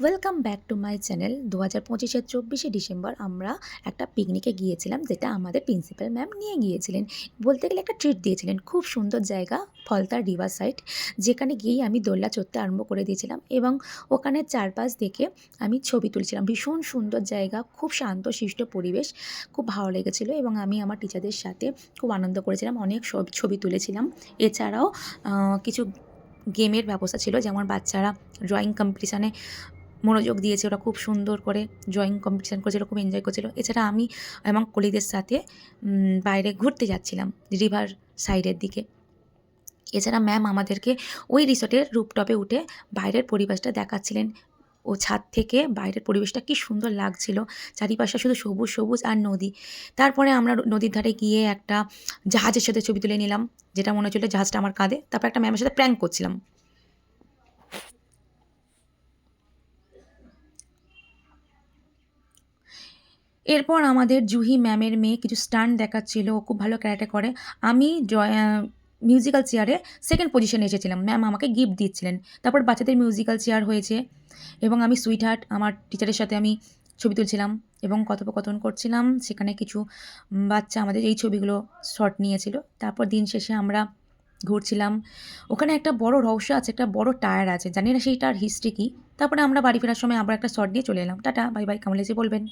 Welcome back to my channel. 2025-এর 24শে December আমরা একটা পিকনিকে গিয়েছিলাম, যেটা আমাদের প্রিন্সিপাল ম্যাম নিয়ে গিয়েছিলেন। বলতে গেলে একটা ট্রিট দিয়েছিলেন। খুব সুন্দর জায়গা, ফলতার রিভার সাইড, যেখানে গিয়েই আমি দোলনা চড়তে আরম্ভ করে দিয়েছিলাম এবং ওখানে চারপাশ দেখে আমি ছবি তুলছিলাম। ভীষণ সুন্দর জায়গা, খুব শান্তশিষ্ট পরিবেশ, খুব ভালো লেগেছিলো এবং আমি আমার টিচারদের সাথে খুব আনন্দ করেছিলাম, অনেক ছবি তুলেছিলাম। এছাড়াও কিছু গেমের ব্যবস্থা ছিল, যেমন বাচ্চারা ড্রয়িং কম্পিটিশানে মনোযোগ দিয়েছে, ওরা খুব সুন্দর করে ড্রয়িং কম্পিটিশান করেছিল, খুব এনজয় করছিল। এছাড়া আমি এবং কলিগদের সাথে বাইরে ঘুরতে যাচ্ছিলাম রিভার সাইডের দিকে। এছাড়া ম্যাম আমাদেরকে ওই রিসর্টের রুফটপে উঠে বাইরের পরিবেশটা দেখাচ্ছিলেন। ও ছাদ থেকে বাইরের পরিবেশটা কী সুন্দর লাগছিল, চারিপাশে শুধু সবুজ সবুজ আর নদী। তারপরে আমরা নদীর ধারে গিয়ে একটা জাহাজের সাথে ছবি তুলে নিলাম, যেটা মনে হচ্ছিল জাহাজটা আমার কাঁধে। তারপর একটা ম্যামের সাথে প্র্যাঙ্ক করছিলাম। এরপর আমাদের জুহি ম্যামের মেয়ে কিছু স্টান্ট দেখাচ্ছিল, ও খুব ভালো ক্যারাটে করে। আমি মিউজিক্যাল চেয়ারে সেকেন্ড পজিশনে এসেছিলাম, ম্যাম আমাকে গিফট দিচ্ছিলেন। তারপর বাচ্চাদের মিউজিক্যাল চেয়ার হয়েছে এবং আমি সুইট হার্ট আমার টিচারের সাথে আমি ছবি তুলছিলাম এবং কথোপকথন করছিলাম। সেখানে কিছু বাচ্চা আমাদের এই ছবিগুলো শট নিয়েছিল। তারপর দিন শেষে আমরা ঘুরছিলাম। ওখানে একটা বড় রহস্য আছে, একটা বড় টায়ার আছে, জানি না সেইটার হিস্ট্রি কী। তারপরে আমরা বাড়ি ফেরার সময় আবার একটা শট নিয়ে চলে এলাম। টাটা, বাই বাই, কেমন লেগেছে বলবেন।